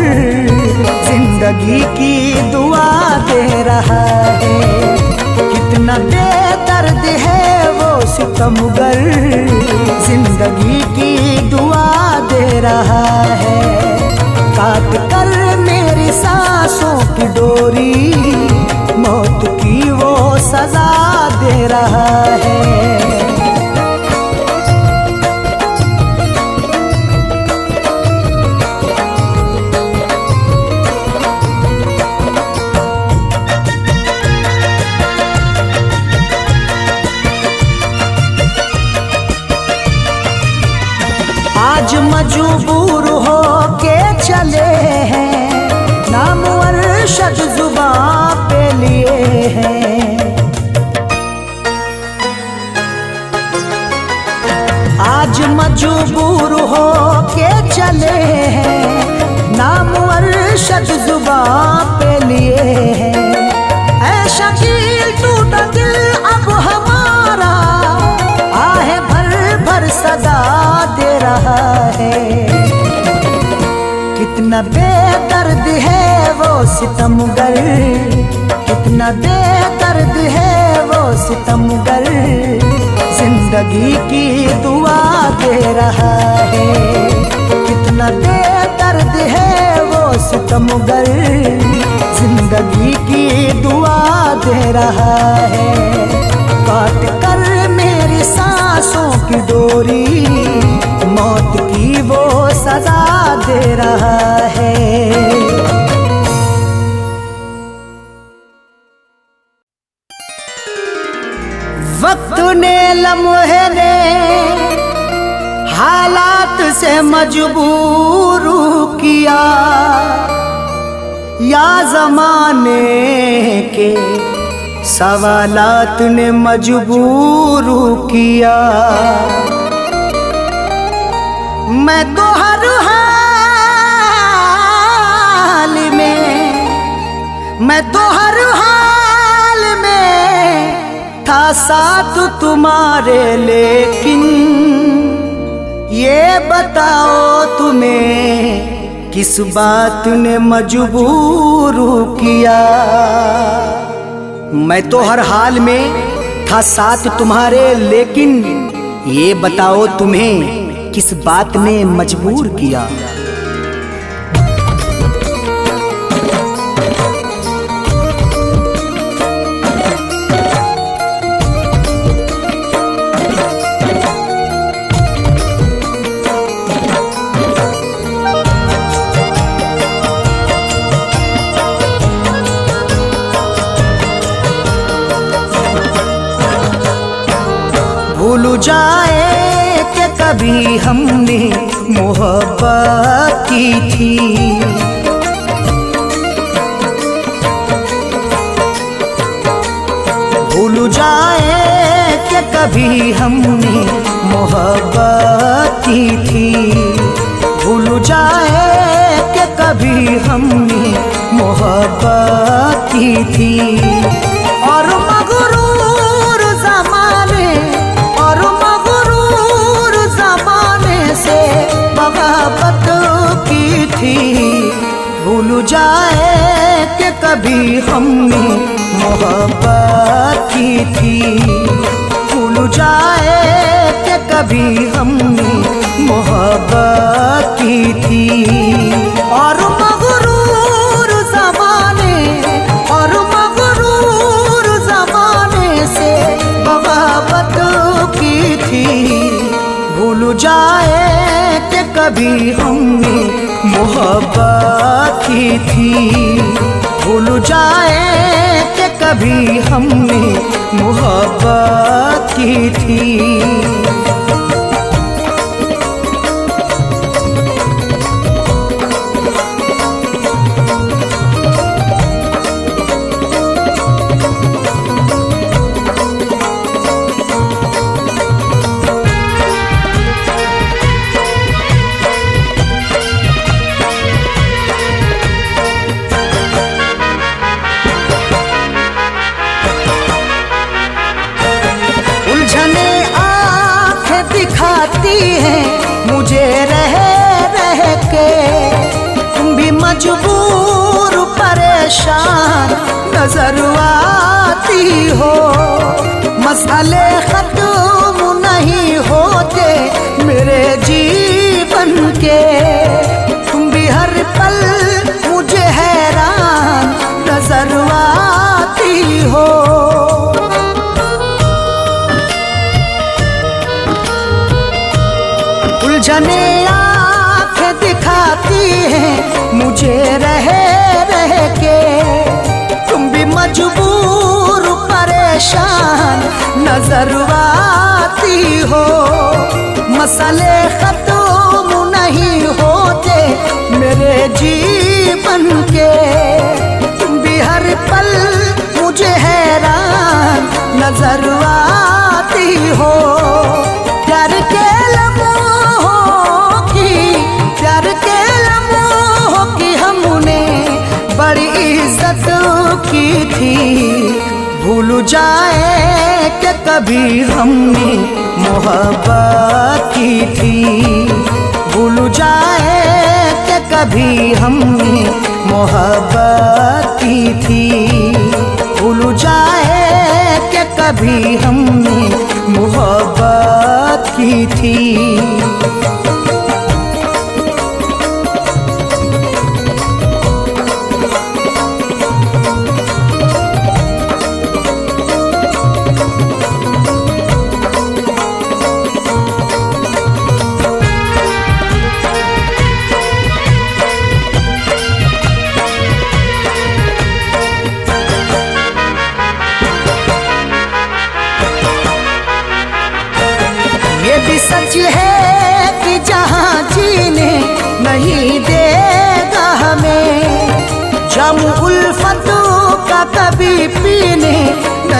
[SPEAKER 2] जिंदगी की दुआ दे रहा है। कितना बेदर्द है वो सितमगर, जिंदगी की दुआ दे रहा है। काट कर मेरी सांसों की डोरी, मौत की वो सजा दे रहा है। आज मजबूर हो के चले हैं, नाम अरशद जुबां पे लिए हैं। आज मजबूर हो के चले हैं, नाम अरशद जुबां पे लिए हैं। ऐ शकील टूटा दिल अब हमारा, आहे भर भर सदा दे रहा है। कितना बेदर्द है वो सितमगर, कितना बेदर्द है वो सितमगर, जिंदगी की दुआ दे रहा है। कितना बेदर्द है वो सितमगर, जिंदगी की दुआ दे रहा है। काट कर मेरी सांसों की डोरी, मौत की वो सजा दे रहा है। वक्त ने लम्हे ने हालात से मजबूर किया, या जमाने के सवालात ने मजबूर किया।
[SPEAKER 1] मैं तो हर हाल में, मैं तो हर हाल में
[SPEAKER 2] था साथ तुम्हारे, लेकिन ये बताओ तुम्हें किस बात ने मजबूर किया। मैं तो हर हाल में था साथ तुम्हारे, लेकिन ये बताओ तुम्हें किस बात ने मजबूर किया। भूल जाए कि कभी हमने मोहब्बत की थी। भूल जाए कि कभी हमने मोहब्बत की थी। भूल जाए कि कभी हमने मोहब्बत की थी। और मगरूर ज़माने, और मगरूर ज़माने से बगावत की थी। भूल जाए कि कभी हमने मोहब्बत की थी। भूल जाए कि कभी हमने मोहब्बत की थी। और मगरूर ज़माने, और मगरूर ज़माने से बगावत की थी। भूल जाए कि कभी हमने मोहब्बत की थी। भूल जाए कि कभी हमने मोहब्बत की थी। दिखाती है मुझे रह रह के। तुम भी मजबूर परेशान नजर आती हो। मसाले खत्म नहीं होते मेरे जीवन के। तुम भी हर पल मुझे हैरान नजर आती हो। उलझने आँखें दिखाती हैं मुझे रह रह के। तुम भी मजबूर परेशान नजर आती हो। मसले खत्म नहीं होते मेरे जीवन के। तुम भी हर पल मुझे हैरान नजर आती हो। प्यार के बड़ी इज्जत की थी। भूल जाए कि कभी हमने मोहब्बत की थी। भूल जाए कि कभी हमने मोहब्बत की थी। भूल जाए कि कभी हमने मोहब्बत की थी। ये भी सच है कि जहाँ जीने नहीं देगा हमें। जम उल्फतों का कभी पीने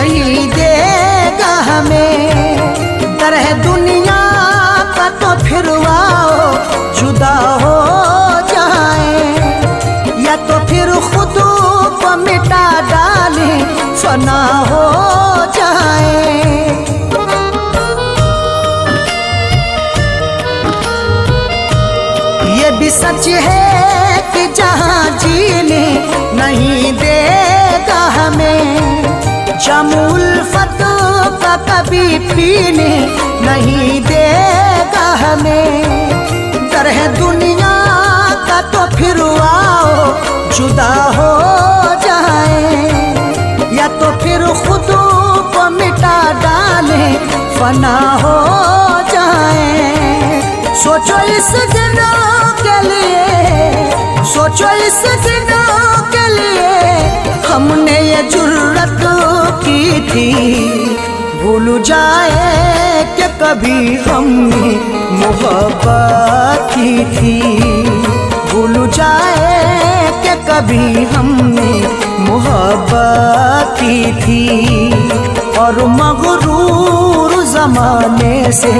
[SPEAKER 1] नहीं देगा हमें। डर है दुनिया का तो फिर आओ जुदा हो जाए, या तो फिर खुद को मिटा डाले फना हो जाए। ये भी सच है कि जहाँ जीने नहीं देगा हमें, जामुल उल्फत का कभी पीने नहीं देगा हमें। डर है दुनिया का तो फिर आओ जुदा हो जाए, या तो फिर खुद को मिटा डाले फना हो जाए। सोचो इस दिनों के लिए, सोचो इस दिनों के लिए हमने ये जुर्रत की थी। भूल जाए कि कभी हमने मोहब्बत की थी, भूल जाए कि कभी हमने मोहब्बत की थी। और मगरूर जमाने से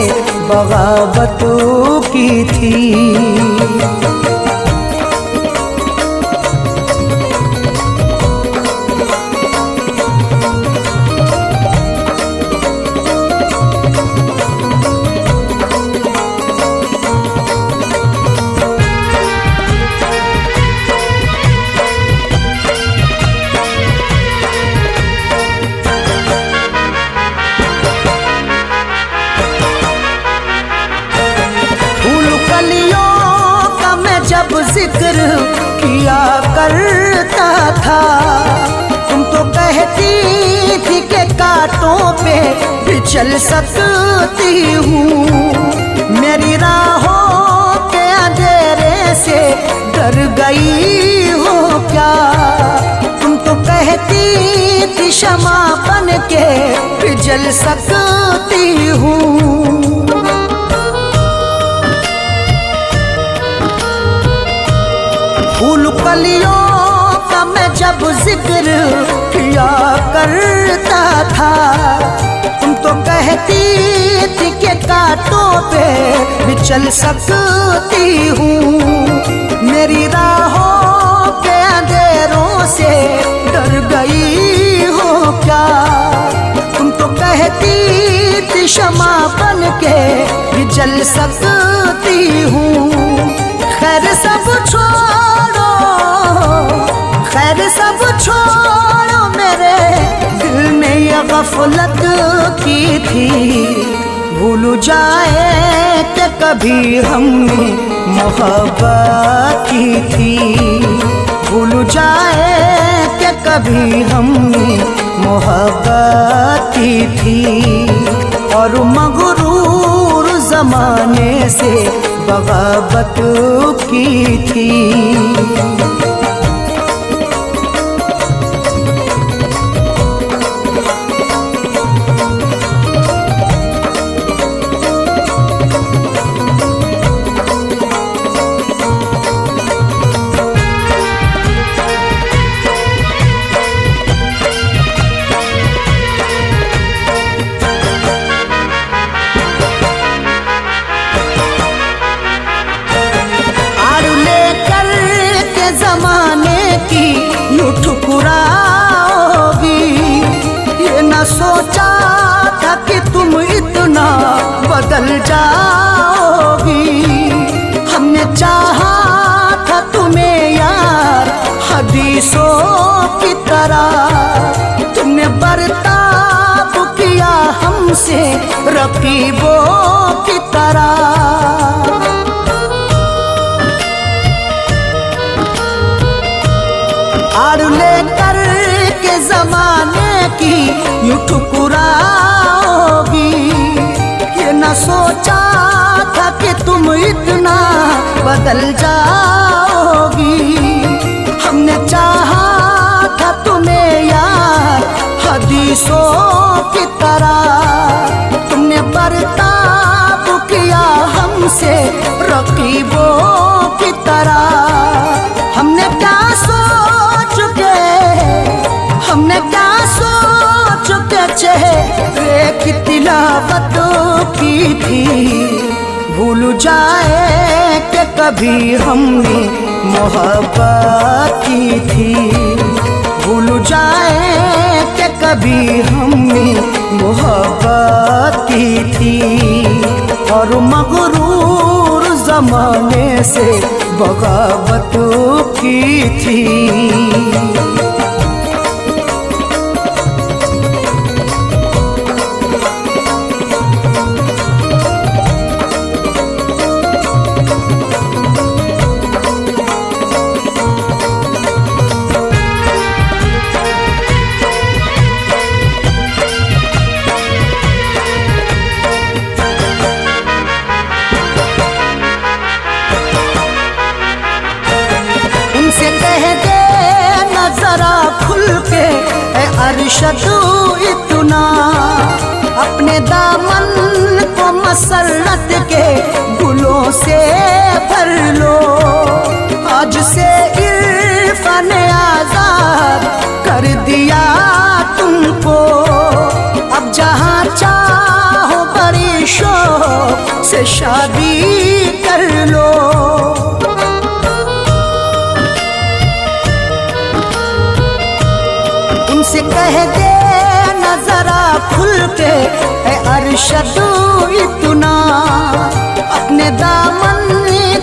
[SPEAKER 1] बगावत की थी। जब जिक्र किया करता था, तुम तो कहती थी कि कांटों पे भी चल सकती हूँ। मेरी राहों के अंधेरे से डर गई हो क्या? तुम तो कहती थी क्षमा बन के भी जल सकती हूँ। फूल कलियों का मैं जब जिक्र किया करता था, तुम तो कहती थी कि कांटों पे भी चल सकती हूँ। मेरी राहों के अंधेरों से डर गई हो क्या? तुम तो कहती थी क्षमा बन के भी जल सकती हूँ। खैर सब छोड़ो, खैर सब छोड़ो, मेरे दिल में ये गफलत की थी। भूल जाए कि कभी हमने मोहब्बत की थी, भूल जाए कि कभी हमने मोहब्बत की थी। और मगरूर जमाने से बगावत की थी। सोचा था कि तुम इतना बदल जाओगी। हमने चाहा था तुम्हें यार हदीसों की तरह, तुमने बर्ताव किया हमसे रकीबों की तरह। आड़ लेकर के जमाने की यूं ठुकराओगी। ये न सोचा था कि तुम इतना बदल जाओगी। हमने चाहा था तुम्हें यार हदीसों की तरह, तुमने बर्ताव किया हमसे रकीबों की तरह। हमने क्या सोच के, हमने क्या सोच के
[SPEAKER 2] मिलावट की थी। भूल जाए कि कभी हमने मोहब्बत की थी। भूल जाए कि कभी हमने मोहब्बत की थी। और मगरूर जमाने से बगावत की थी।
[SPEAKER 1] उनसे कह दे न जरा खुल के ए अरशद इतना, अपने दामन को मसरत के गुलों से भर लो। आज से इरफान आजाद कर दिया तुमको, अब जहाँ चाहो बड़ी शौक से शादी कर लो। उनसे कह दे न जरा खुल के ए अरशद इतना, अपने दामन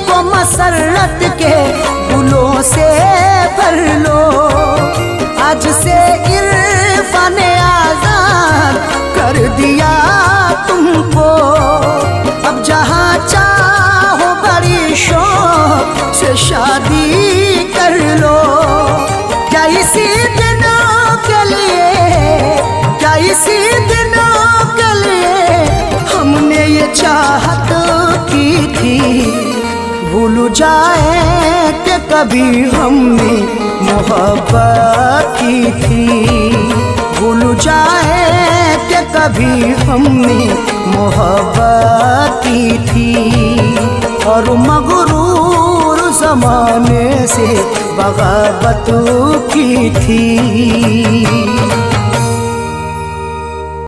[SPEAKER 1] को मसरत के गुलों से भर लो। आज से इरफान आजाद कर दिया तुमको, अब जहाँ चाहो बड़ी शौक से शादी कर लो। क्या इसी दिनों के लिए, क्या इसी दिनों के लिए हमने ये चाहत की थी। भूल जाए कि कभी हमने मोहब्बत की थी। भूल जाए कि कभी हमने मोहब्बत की थी। और मगरूर जमाने से बगावत की थी।